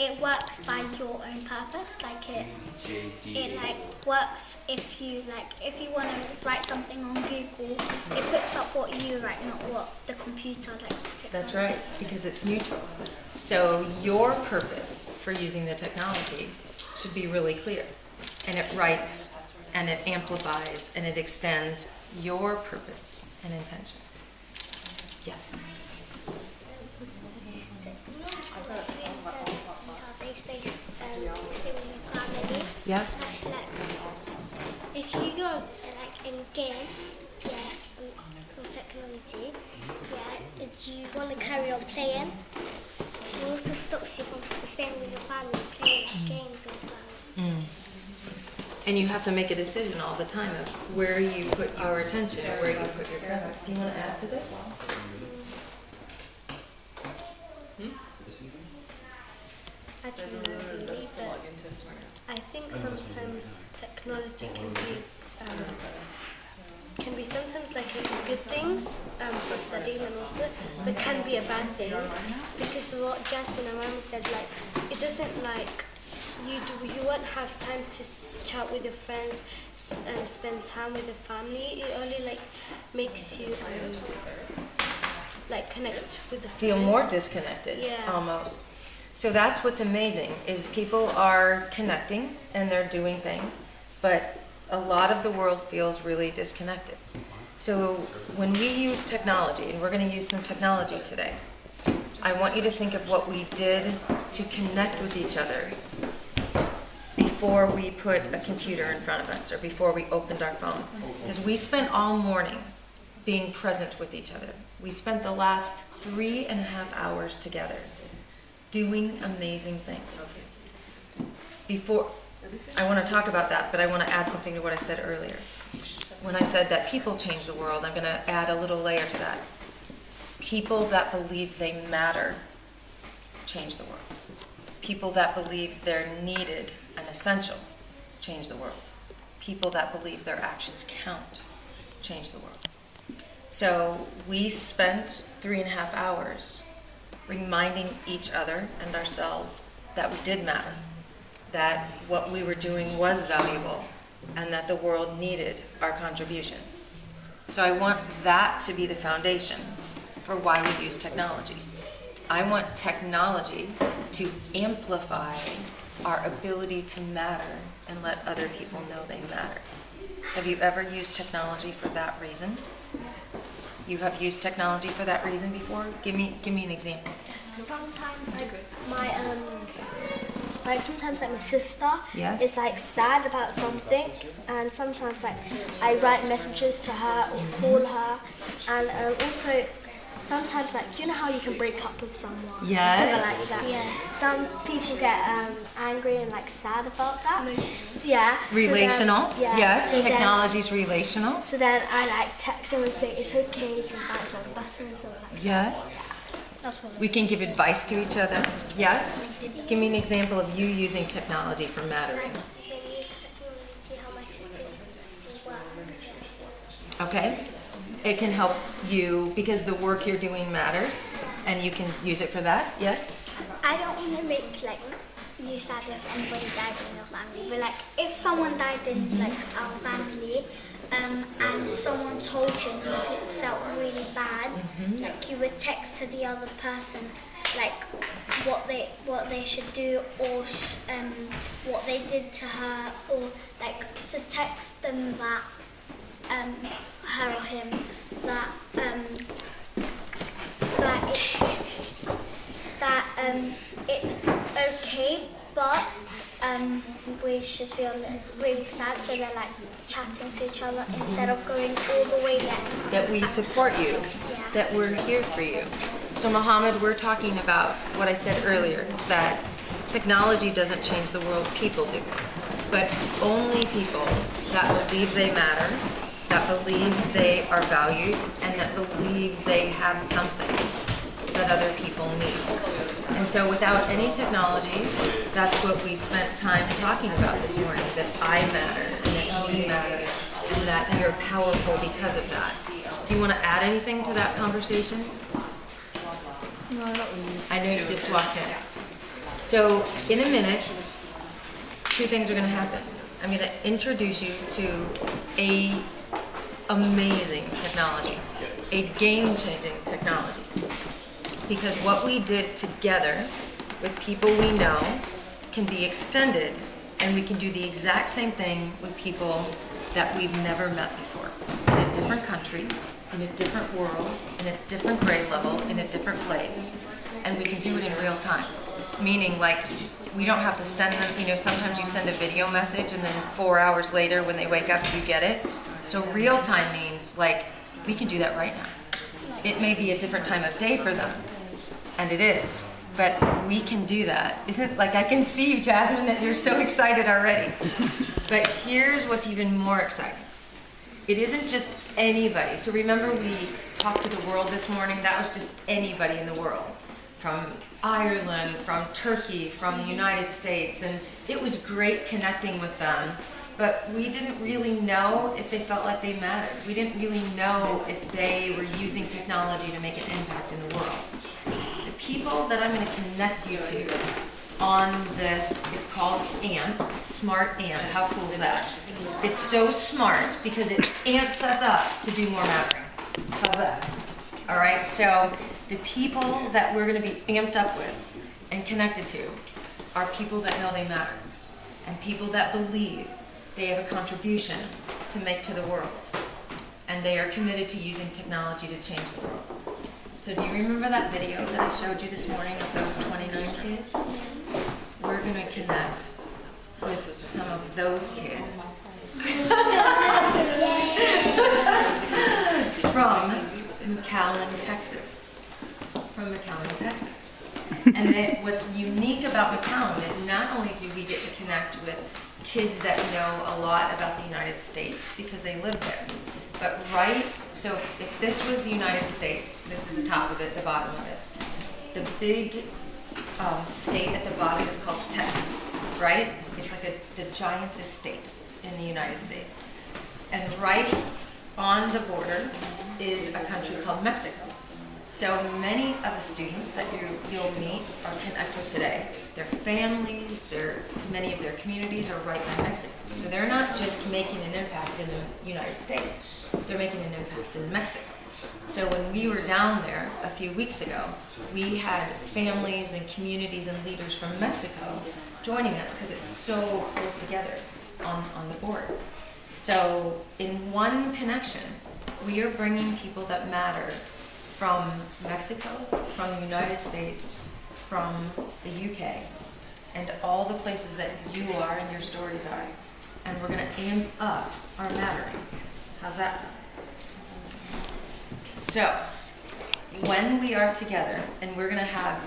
it works by your own purpose. Like it like works if you want to write something on Google, it puts up what you write, not what the computer technology. That's right, because it's neutral. So your purpose for using the technology should be really clear, and it writes and it amplifies and it extends your purpose and intention. Yes. Yeah. If you go in games, or technology, if you want to carry on playing, it also stops you from staying with your family, playing games or family. And you have to make a decision all the time of where you put your attention or where you put your presence. Do you want to add to this? I think sometimes technology can be sometimes like a good things for studying and also, but can be a bad thing, because what Jasmine and Rami said, like it doesn't like you won't have time to chat with your friends, spend time with the family. It only like makes you like connect with the feel more disconnected. Almost. So that's what's amazing, is people are connecting and they're doing things, but a lot of the world feels really disconnected. So when we use technology, and we're going to use some technology today, I want you to think of what we did to connect with each other before we put a computer in front of us or before we opened our phone. Because we spent all morning being present with each other. We spent the last 3.5 hours together doing amazing things. Before, I want to talk about that, but I want to add something to what I said earlier. When I said that people change the world, I'm going to add a little layer to that. People that believe they matter change the world. People that believe they're needed and essential change the world. People that believe their actions count change the world. So we spent 3.5 hours reminding each other and ourselves that we did matter, that what we were doing was valuable, and that the world needed our contribution. So I want that to be the foundation for why we use technology. I want technology to amplify our ability to matter and let other people know they matter. Have you ever used technology for that reason? You have used technology for that reason before? Give me an example. Sometimes sometimes my sister is sad about something, and sometimes I write messages to her or call her, and also sometimes you know how you can break up with someone, something like that. Some people get angry and sad about that. Relational. So then, so technology's relational. So then I text them and say it's okay, you can buy some butter and something like that. We can give advice to each other. Yes? Give me an example of you using technology for mattering. Okay. It can help you because the work you're doing matters, and you can use it for that. Yes? I don't want to make you sad if anybody died in your family, but if someone died in our family, and someone told you and you felt really bad, you would text to the other person what they should do, or what they did to her, or to text them that her or him that it's okay, but we should feel really sad, so they're chatting to each other instead of going all the way there. That we support you, that we're here for you. So Mohammed, we're talking about what I said earlier, that technology doesn't change the world, people do. But only people that believe they matter, that believe they are valued, and that believe they have something that other people need. And so without any technology, that's what we spent time talking about this morning, that I matter, and that we matter, and that you're powerful because of that. Do you want to add anything to that conversation? No, not really. I know you just walked in. So in a minute, two things are going to happen. I'm going to introduce you to a amazing technology, a game-changing technology. Because what we did together with people we know can be extended, and we can do the exact same thing with people that we've never met before, in a different country, in a different world, in a different grade level, in a different place, and we can do it in real time. Meaning, like, we don't have to send them, you know, sometimes you send a video message and then 4 hours later when they wake up, you get it. So real time means, like, we can do that right now. It may be a different time of day for them, and it is, but we can do that. Isn't, like, I can see you, Jasmine, that you're so excited already. But here's what's even more exciting. It isn't just anybody. So remember we talked to the world this morning? That was just anybody in the world. From Ireland, from Turkey, from the United States, and it was great connecting with them, but we didn't really know if they felt like they mattered. We didn't really know if they were using technology to make an impact in the world. The people that I'm going to connect you to on this, it's called AMP, Smart AMP. How cool is that? It's so smart because it amps us up to do more mattering. How's that? All right, so the people that we're going to be amped up with and connected to are people that know they matter, and people that believe they have a contribution to make to the world, and they are committed to using technology to change the world. So do you remember that video that I showed you this morning of those 29 kids? We're going to connect with some of those kids from McAllen, Texas. From McAllen, Texas. And then what's unique about McAllen is not only do we get to connect with kids that know a lot about the United States because they live there, but so if this was the United States, this is the top of it, the bottom of it. The big state at the bottom is called Texas, right? It's like the giantest state in the United States. And right on the border is a country called Mexico. So many of the students that you'll meet or connect with today, their families, many of their communities are right by Mexico. So they're not just making an impact in the United States, they're making an impact in Mexico. So when we were down there a few weeks ago, we had families and communities and leaders from Mexico joining us because it's so close together on the border. So in one connection, we are bringing people that matter from Mexico, from the United States, from the UK, and all the places that you are and your stories are. And we're going to amp up our mattering. How's that sound? So, when we are together, and we're going to have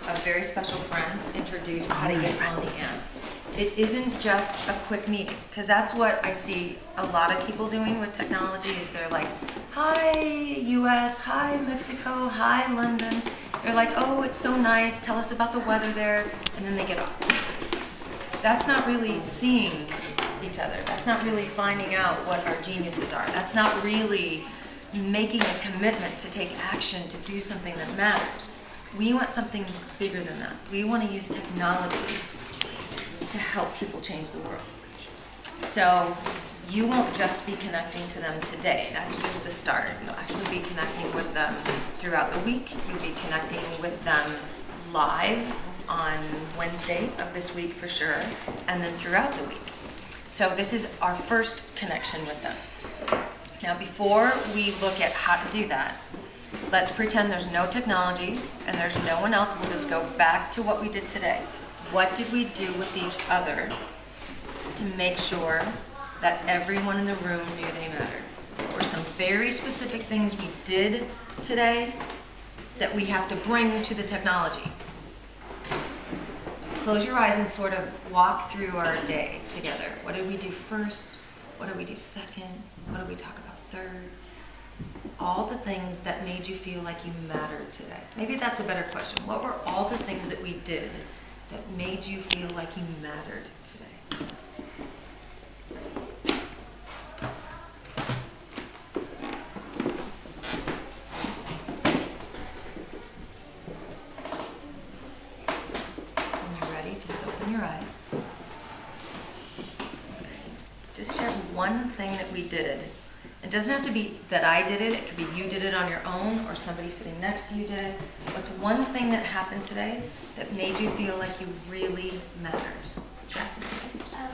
a very special friend introduce how to get on the AMP. It isn't just a quick meeting, because that's what I see a lot of people doing with technology is they're like, hi US, hi Mexico, hi London. They're like, oh, it's so nice, tell us about the weather there, and then they get off. That's not really seeing each other. That's not really finding out what our geniuses are. That's not really making a commitment to take action to do something that matters. We want something bigger than that. We want to use technology to help people change the world. So you won't just be connecting to them today. That's just the start. You'll actually be connecting with them throughout the week. You'll be connecting with them live on Wednesday of this week for sure, and then throughout the week. So this is our first connection with them. Now before we look at how to do that, let's pretend there's no technology and there's no one else. We'll just go back to what we did today. What did we do with each other to make sure that everyone in the room knew they mattered? What were some very specific things we did today that we have to bring to the technology? Close your eyes and sort of walk through our day together. What did we do first? What did we do second? What did we talk about third? All the things that made you feel like you mattered today. Maybe that's a better question. What were all the things that we did that made you feel like you mattered today? open your eyes. Just share one thing that we did. It doesn't have to be that I did it. It could be you did it on your own or somebody sitting next to you did it. What's one thing that happened today that made you feel like you really mattered? Jasmine.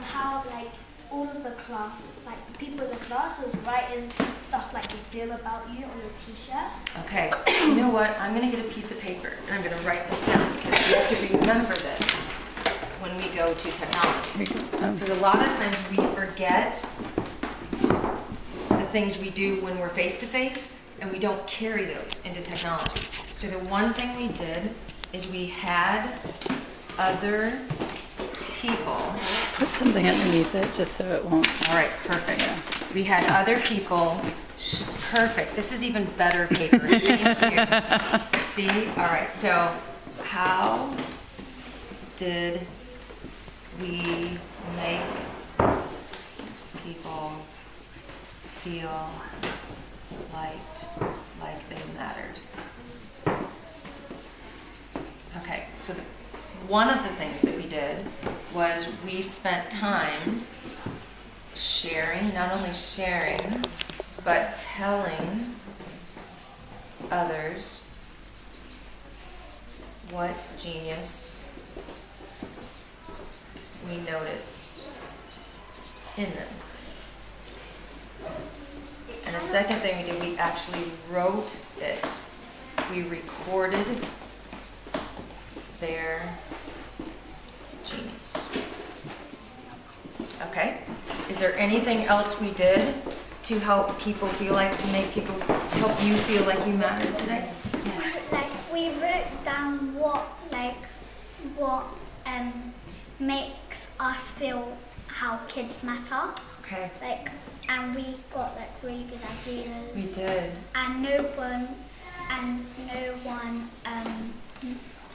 How like all of the class, like the people in the class was writing stuff like they feel about you on your t-shirt. Okay, you know what? I'm going to get a piece of paper and I'm going to write this down because we have to remember this when we go to technology. Because a lot of times we forget the things we do when we're face-to-face and we don't carry those into technology. So the one thing we did is we had other people. Put something underneath it just so it won't. All right, perfect. Yeah. We had other people. Perfect. This is even better paper. Thank you. See? All right. So, how did we make people feel like they mattered? Okay. So, one of the things that we did was we spent time sharing, not only sharing, but telling others what genius we notice in them. And the second thing we did, we actually wrote it. We recorded their genius. Okay? Is there anything else we did to help people feel like, help you feel like you matter today? Yes. Like we wrote down what makes us feel how kids matter. Okay. Like, and we got like really good ideas. We did. And no one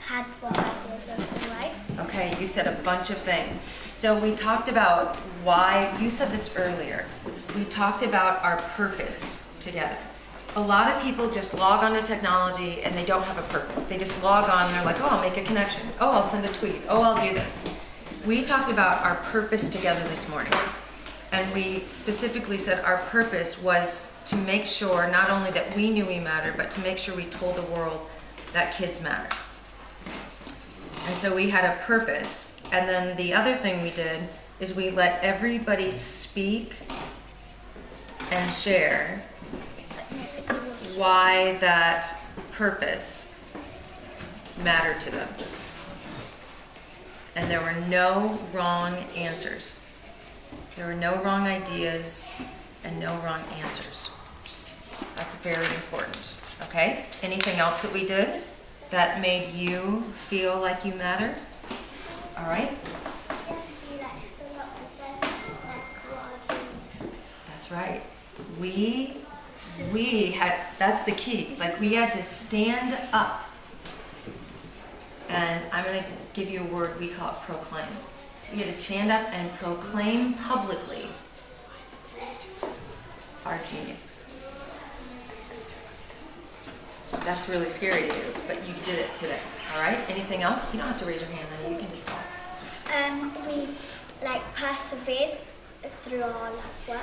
had what ideas of right. Okay, you said a bunch of things. So we talked about why, you said this earlier, we talked about our purpose together. A lot of people just log on to technology and they don't have a purpose. They just log on and they're like, oh, I'll make a connection. Oh, I'll send a tweet. Oh, I'll do this. We talked about our purpose together this morning. And we specifically said our purpose was to make sure not only that we knew we mattered, but to make sure we told the world that kids matter. And so we had a purpose. And then the other thing we did is we let everybody speak and share why that purpose mattered to them. And there were no wrong answers. There were no wrong ideas and no wrong answers. That's very important. Okay? Anything else that we did that made you feel like you mattered? All right? That's right. We had, that's the key. Like we had to stand up. And I'm going to give you a word, we call it proclaim. We had to stand up and proclaim publicly our genius. That's really scary to you, but you did it today. All right? Anything else? You don't have to raise your hand, honey. You can just talk. We persevered through our work.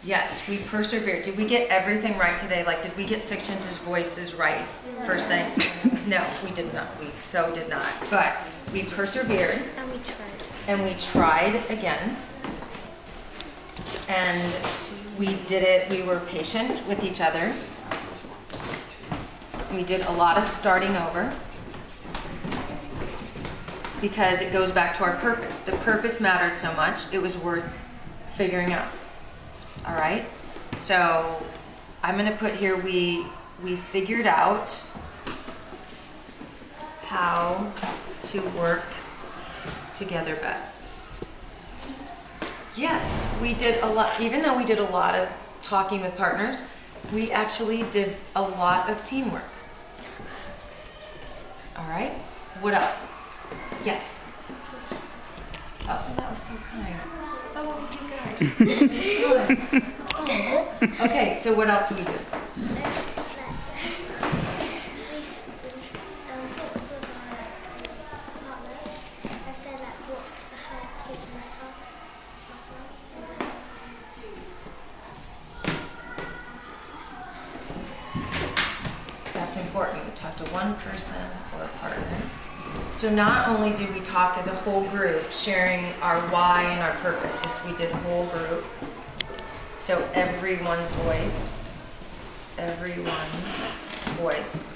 Yes, we persevered. Did we get everything right today? Like, did we get 6 inches voices right first thing? No, we did not. We so did not. But we persevered. And we tried. And we tried again. And we did it. We were patient with each other. We did a lot of starting over. Because it goes back to our purpose. The purpose mattered so much, it was worth figuring out. All right? So I'm going to put here, we figured out how to work together best. Yes, we did a lot, even though we did a lot of talking with partners, we actually did a lot of teamwork. All right? What else? Yes. Oh, that was so kind. Oh, you guys. Oh. Okay, so what else do we do? talk to one person or a partner. So not only did we talk as a whole group, sharing our why and our purpose, this we did whole group. So everyone's voice.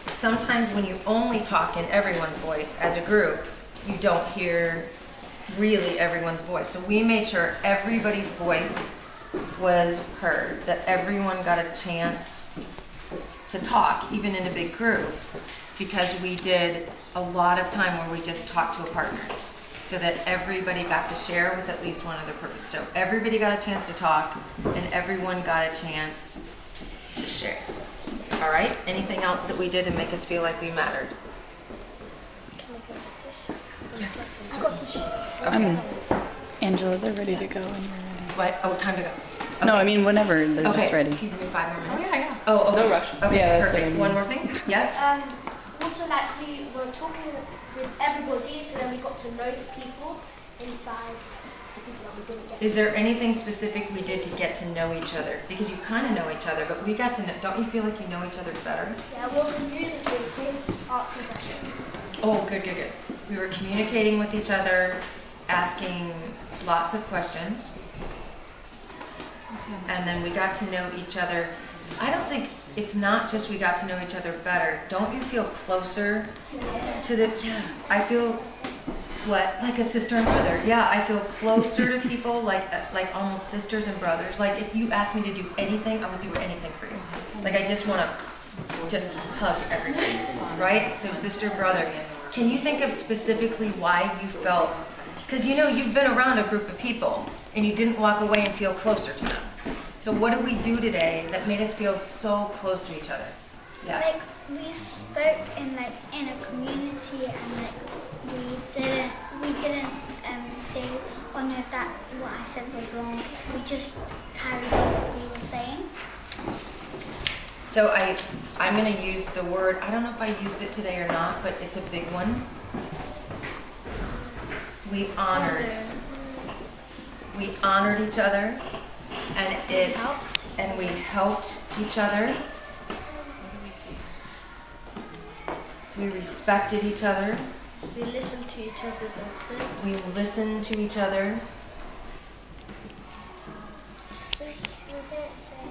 Sometimes when you only talk in everyone's voice as a group, you don't hear really everyone's voice. So we made sure everybody's voice was heard, that everyone got a chance to talk, even in a big group, because we did a lot of time where we just talked to a partner, so that everybody got to share with at least one other person. So everybody got a chance to talk, and everyone got a chance to share. All right? Anything else that we did to make us feel like we mattered? Yes. Okay. Angela, they're ready to go when you're ready. What? Oh, time to go. Okay. No, I mean whenever they're just ready. Can you give me 5 more minutes? Yeah. Oh, okay. No rush. Okay, Yeah, that's what I perfect. mean. One more thing? Yeah? Also, like, we were talking with everybody, so then we got to know people inside the people that we didn't get. Is there anything specific we did to get to know each other? Because you kind of know each other, but we got to know, don't you feel like you know each other better? Yeah, well, communicating arts and sessions. Oh, good. We were communicating with each other, asking lots of questions, and then we got to know each other. I don't think it's not just we got to know each other better. Don't you feel closer to the, I feel, what, like a sister and brother. Yeah, I feel closer to people, like almost sisters and brothers. Like if you asked me to do anything, I would do anything for you. Like I just want to just hug everybody, right? So sister, brother. Can you think of specifically why you felt, because you know you've been around a group of people and you didn't walk away and feel closer to them. So what did we do today that made us feel so close to each other? Yeah. Like we spoke in a community, and we didn't say, oh no, that what I said was wrong. We just carried on what we were saying. So I'm going to use the word, I don't know if I used it today or not, but it's a big one. We honored each other, and we helped each other. We respected each other. We listened to each other's answers. We listened to each other. So we didn't say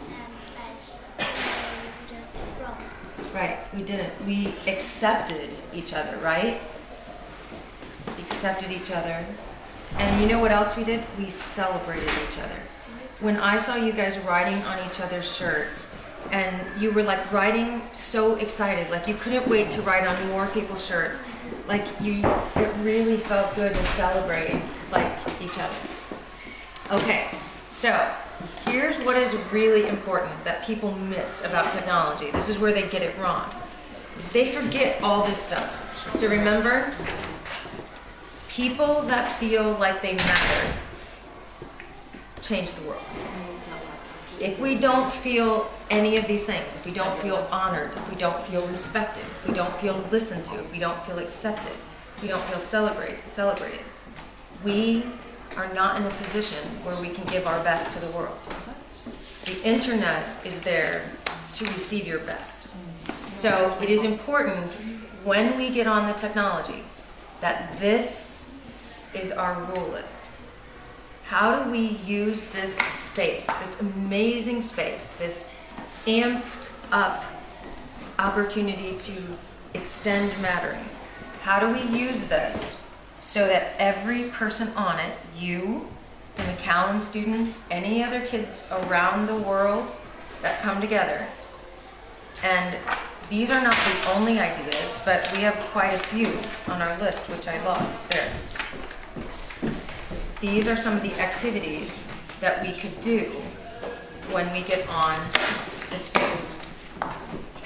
that's wrong. Right, we didn't. We accepted each other, right? Accepted each other. And you know what else we did? We celebrated each other. When I saw you guys writing on each other's shirts, and you were like writing so excited, like you couldn't wait to write on more people's shirts, like it really felt good to celebrate like each other. Okay, so here's what is really important that people miss about technology. This is where they get it wrong. They forget all this stuff. So remember, people that feel like they matter change the world. If we don't feel any of these things, if we don't feel honored, if we don't feel respected, if we don't feel listened to, if we don't feel accepted, if we don't feel celebrated, we are not in a position where we can give our best to the world. The internet is there to receive your best. So it is important when we get on the technology that this is our rule list. How do we use this space, this amazing space, this amped up opportunity to extend mattering? How do we use this so that every person on it, you, the McAllen students, any other kids around the world that come together, and these are not the only ideas, but we have quite a few on our list, which I lost there. These are some of the activities that we could do when we get on the space.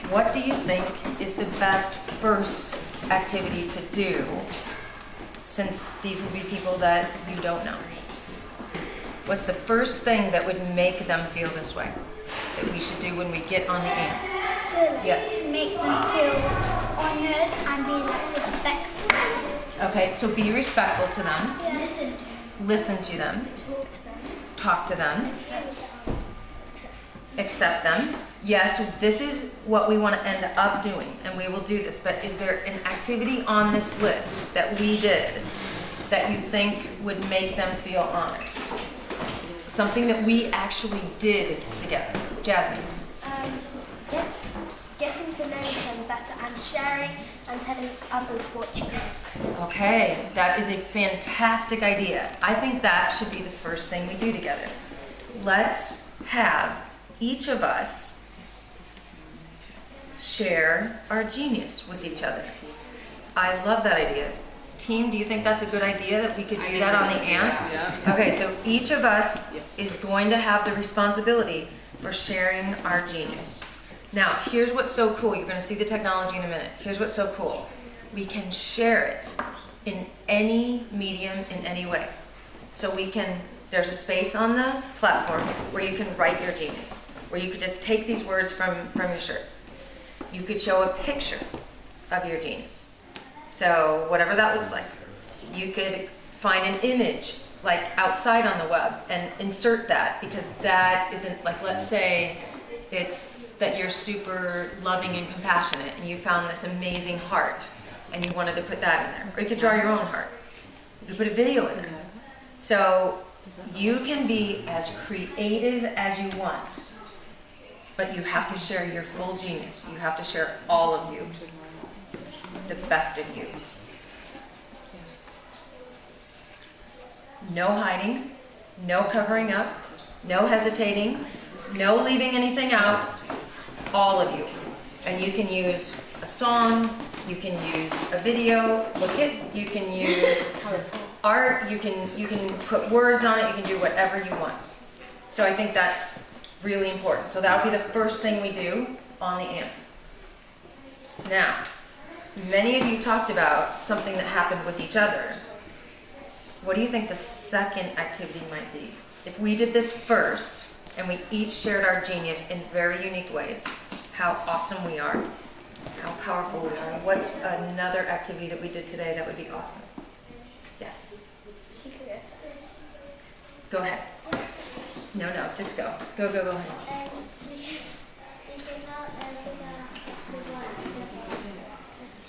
What do you think is the best first activity to do, since these would be people that you don't know? What's the first thing that would make them feel this way, that we should do when we get on the air? To make them feel honored and be respectful. Okay, so be respectful to them. Yeah. Listen to them. Talk to them. Talk to them. accept them. Yes, this is what we want to end up doing, and we will do this, but is there an activity on this list that we did that you think would make them feel honored? Something that we actually did together. Jasmine. Getting to know each other better and sharing and telling others what you know. Okay, that is a fantastic idea. I think that should be the first thing we do together. Let's have each of us share our genius with each other. I love that idea. Team, do you think that's a good idea that we could do that on the AMP? Yeah. Okay, so each of us is going to have the responsibility for sharing our genius. Now, here's what's so cool. You're going to see the technology in a minute. Here's what's so cool. We can share it in any medium, in any way. So there's a space on the platform where you can write your genius, where you could just take these words from your shirt. You could show a picture of your genius. So whatever that looks like. You could find an image like outside on the web and insert that, because that isn't, like, let's say it's that you're super loving and compassionate and you found this amazing heart and you wanted to put that in there. Or you could draw your own heart. You could put a video in there. So you can be as creative as you want, but you have to share your full genius. You have to share all of you, the best of you. No hiding, no covering up, no hesitating, no leaving anything out. All of you. And you can use a song, you can use a video, you can use art, you can put words on it, you can do whatever you want. So I think that's really important. So that would be the first thing we do on the AMP. Now, many of you talked about something that happened with each other. What do you think the second activity might be? If we did this first, and we each shared our genius in very unique ways, how awesome we are, how powerful we are. What's another activity that we did today that would be awesome? Yes? Go ahead. No, just go. Go ahead.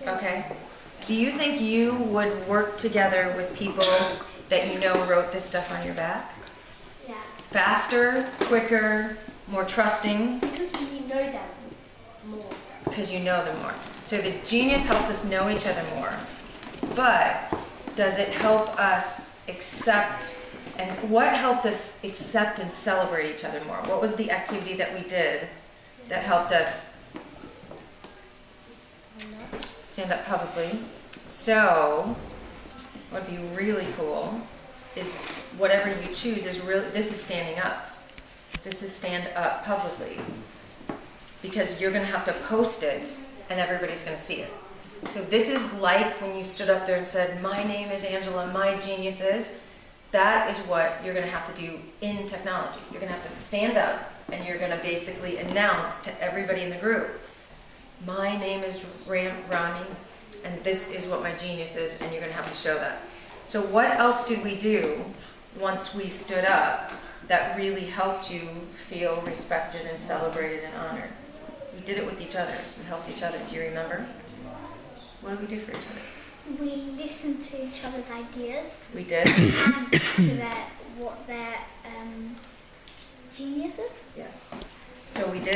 Okay. Do you think you would work together with people that you know wrote this stuff on your back? Yeah. Faster, quicker, more trusting? Because you know them more. Because you know them more. So the genius helps us know each other more. But does it help us accept, and what helped us accept and celebrate each other more? What was the activity that we did that helped us stand up publicly? So what would be really cool is whatever you choose is really, this is standing up. This is stand up publicly. Because you're going to have to post it and everybody's going to see it. So this is like when you stood up there and said, my name is Angela, my genius is. That is what you're going to have to do in technology. You're going to have to stand up and you're going to basically announce to everybody in the group, my name is Rami and this is what my genius is, and you're going to have to show that. So what else did we do once we stood up that really helped you feel respected and celebrated and honored? We did it with each other. We helped each other. Do you remember? What did we do for each other? We listened to each other's ideas. We did? And to what their genius is. Yes. So we did